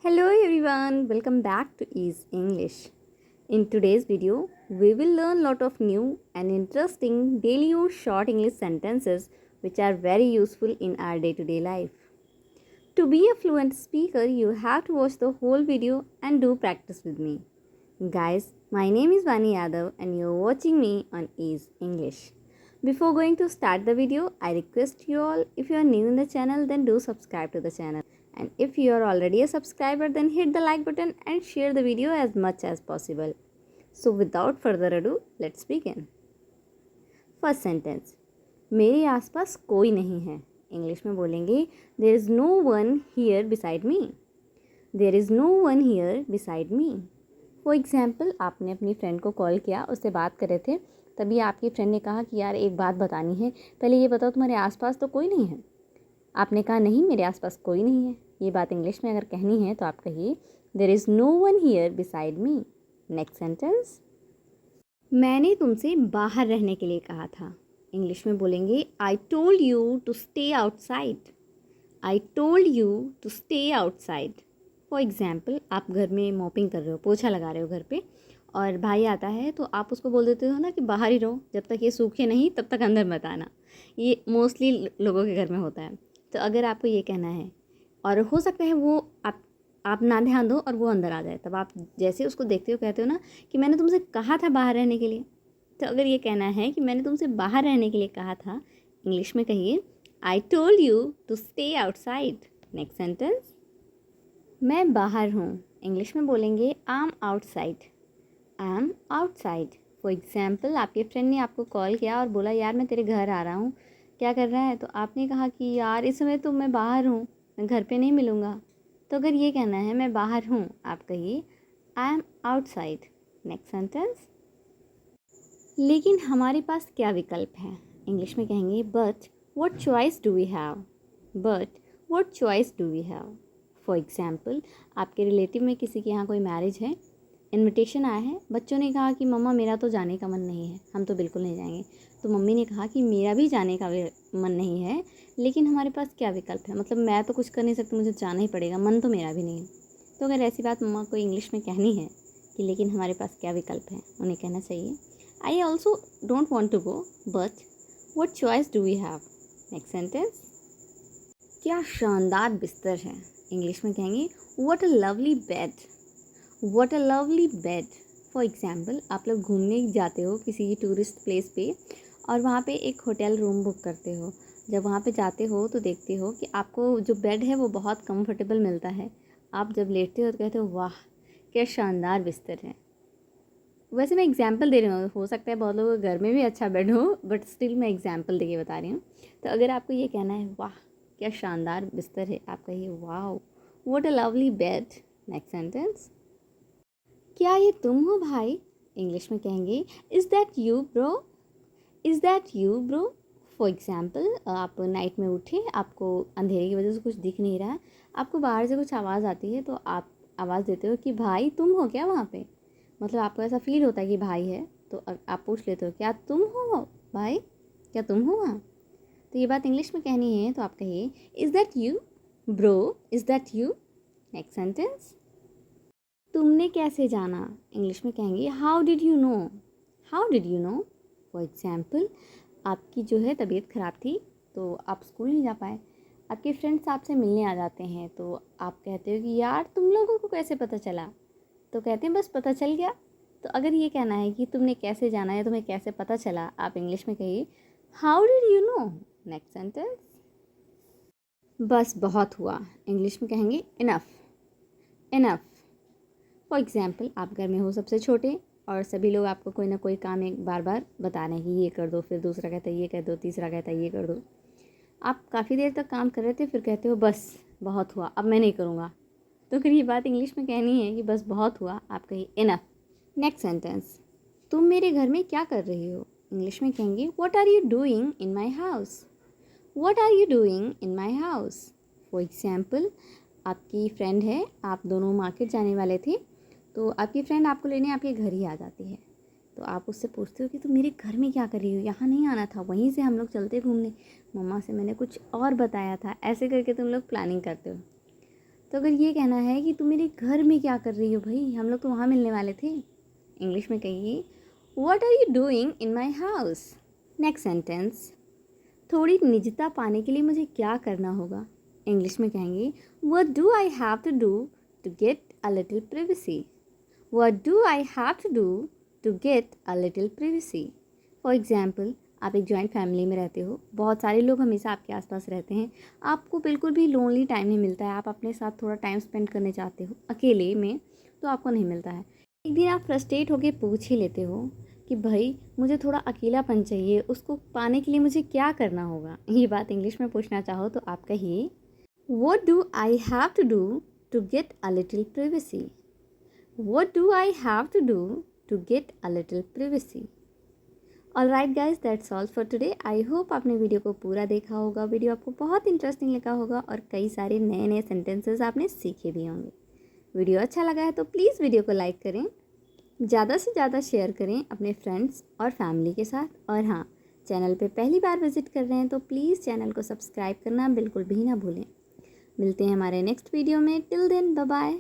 Hello everyone, welcome back to Ease English. In today's video, we will learn lot of new and interesting daily use short English sentences which are very useful in our day-to-day life. To be a fluent speaker, you have to watch the whole video and do practice with me. Guys, my name is Vani Yadav and you're watching me on Ease English. Before going to start the video, I request you all, if you are new in the channel, then do subscribe to the channel. And if you are already a subscriber, then hit the like button and share the video as much as possible. So without further ado, let's begin. First sentence. मेरे आसपास कोई नहीं है. English में बोलेंगे there is no one here beside me. There is no one here beside me. For example, आपने अपनी friend को कॉल किया, उससे बात कर रहे थे, तभी आपकी फ्रेंड ने कहा कि यार एक बात बतानी है, पहले ये बताओ तुम्हारे आसपास तो कोई नहीं है. आपने कहा नहीं, मेरे आसपास कोई नहीं है. ये बात इंग्लिश में अगर कहनी है तो आप कहिए there is no one here beside me. Next sentence. मैंने तुमसे बाहर रहने के लिए कहा था. इंग्लिश में बोलेंगे I told you to stay outside. I told you to stay outside. For example, आप घर में मॉपिंग कर रहे हो, पोछा लगा रहे हो घर पे, और भाई आता है तो आप उसको बोल देते हो ना कि बाहर ही रहो, जब तक ये सूखे नहीं तब तक अंदर मत आना. ये मोस्टली लोगों के घर में होता है. तो अगर आपको ये कहना है और हो सकता है वो आप ना ध्यान दो और वो अंदर आ जाए, तब आप जैसे उसको देखते हो कहते हो ना कि मैंने तुमसे कहा था बाहर रहने के लिए. तो अगर ये कहना है कि मैंने तुमसे बाहर रहने के लिए कहा था, इंग्लिश में कहिए I told you to stay outside. Next sentence. मैं बाहर हूँ. इंग्लिश में बोलेंगे I am outside. I am outside. For example, आपके फ्रेंड ने आपको कॉल किया और बोला यार मैं तेरे घर आ रहा हूँ, क्या कर रहा है. तो आपने कहा कि यार इस समय तो मैं बाहर हूँ, मैं घर पे नहीं मिलूँगा. तो अगर ये कहना है मैं बाहर हूँ, आप कहिए I am outside. Next sentence. लेकिन हमारे पास क्या विकल्प है. इंग्लिश में कहेंगे but what choice do we have. But what choice do we have. For example, आपके रिलेटिव में किसी के यहाँ कोई मैरिज है, इनविटेशन आया है, बच्चों ने कहा कि मम्मा मेरा तो जाने का मन नहीं है, हम तो बिल्कुल नहीं जाएंगे. तो मम्मी ने कहा कि मेरा भी जाने का मन नहीं है, लेकिन हमारे पास क्या विकल्प है, मतलब मैं तो कुछ कर नहीं सकती, मुझे जाना ही पड़ेगा, मन तो मेरा भी नहीं है. तो अगर ऐसी बात मम्मा को इंग्लिश में कहनी है कि लेकिन हमारे पास क्या विकल्प है, उन्हें कहना चाहिए I also don't want to go but what choice do we have. Next sentence. क्या शानदार बिस्तर है. इंग्लिश में कहेंगे what a lovely bed. What a lovely bed. For example, आप लोग घूमने जाते हो किसी टूरिस्ट प्लेस पे और वहाँ पे एक होटल रूम बुक करते हो. जब वहाँ पे जाते हो तो देखते हो कि आपको जो बेड है वो बहुत कंफर्टेबल मिलता है. आप जब लेटते हो तो कहते हो वाह क्या शानदार बिस्तर है. वैसे मैं एग्जांपल दे रही हूँ, हो सकता है बहुत लोगों के घर में भी अच्छा बेड हो, बट स्टिल मैं एग्जांपल देके बता रही हूँ. तो अगर आपको ये कहना है वाह क्या शानदार बिस्तर है, आप कहिए वाह what a lovely bed. Next sentence. क्या ये तुम हो भाई. इंग्लिश में कहेंगे is that you bro. Is that you bro. For example, आप नाइट में उठे, आपको अंधेरे की वजह से कुछ दिख नहीं रहा है, आपको बाहर से कुछ आवाज़ आती है, तो आप आवाज़ देते हो कि भाई तुम हो क्या वहाँ पे. मतलब आपको ऐसा फील होता है कि भाई है, तो आप पूछ लेते हो क्या तुम हो भाई, क्या तुम हो वहाँ. तो ये बात इंग्लिश में कहनी है तो आप कहिए is that you bro. Is that you. Next sentence. तुमने कैसे जाना. इंग्लिश में कहेंगे how did you know. How did you know. For example, आपकी जो है तबीयत ख़राब थी तो आप स्कूल नहीं जा पाए, आपके फ्रेंड्स आपसे मिलने आ जाते हैं, तो आप कहते हो कि यार तुम लोगों को कैसे पता चला. तो कहते हैं बस पता चल गया. तो अगर ये कहना है कि तुमने कैसे जाना है, तुम्हें कैसे पता चला, आप इंग्लिश में कहिए how did you know. Next sentence. बस बहुत हुआ. इंग्लिश में कहेंगे इनफ. इनफ. फॉर एग्ज़ाम्पल, आप घर में हो सबसे छोटे और सभी लोग आपको कोई ना कोई काम एक बार बार बता रहे हैं कि ये कर दो, फिर दूसरा कहता है ये कर दो, तीसरा कहता है ये कर दो. आप काफ़ी देर तक काम कर रहे थे, फिर कहते हो बस बहुत हुआ, अब मैं नहीं करूँगा. तो अगर ये बात इंग्लिश में कहनी है कि बस बहुत हुआ, आप कहिए इनफ. Next sentence. तुम मेरे घर में क्या कर रही हो. इंग्लिश में कहेंगे what are you doing in my house. What are you doing in my house. For example, आपकी फ्रेंड है, आप दोनों मार्केट जाने वाले थे, तो आपकी फ्रेंड आपको लेने आपके घर ही आ जाती है. तो आप उससे पूछते हो कि तुम मेरे घर में क्या कर रही हो, यहाँ नहीं आना था, वहीं से हम लोग चलते घूमने, मम्मा से मैंने कुछ और बताया था. ऐसे करके तुम लोग प्लानिंग करते हो. तो अगर ये कहना है कि तुम मेरे घर में क्या कर रही हो भाई, हम लोग तो वहाँ मिलने वाले थे, इंग्लिश में कहिए what are you doing in my house. Next sentence, थोड़ी निजता पाने के लिए मुझे क्या करना होगा, इंग्लिश में कहेंगे what do I have to do to get a little privacy. What do I have to do to get a little privacy. For example, आप एक जॉइंट फैमिली में रहते हो, बहुत सारे लोग हमेशा आपके आसपास रहते हैं, आपको बिल्कुल भी लोनली टाइम नहीं मिलता है, आप अपने साथ थोड़ा टाइम स्पेंड करने चाहते हो अकेले में, तो आपको नहीं मिलता है। एक दिन आप फ्रस्ट्रेट होकर पूछ ही लेते हो कि भाई मुझे थोड़ा अकेलापन चाहिए, उसको पाने के लिए मुझे क्या करना होगा। ये बात इंग्लिश में पूछना चाहो तो आप कहिए what do I have to do to get a little privacy. What do I have to do to get a little privacy. Alright guys, that's all for today. I hope आपने video को पूरा देखा होगा, video आपको बहुत interesting लगा होगा और कई सारे नए नए सेंटेंसेस आपने सीखे भी होंगे। वीडियो अच्छा लगा है तो प्लीज़ वीडियो को लाइक करें, ज़्यादा से ज़्यादा शेयर करें अपने फ्रेंड्स और फैमिली के साथ। और हाँ, चैनल पे पहली बार विजिट कर रहे हैं तो प्लीज़ चैनल को सब्सक्राइब करना बिल्कुल भी ना भूलें। मिलते हैं हमारे नेक्स्ट वीडियो में। Till then, bye bye.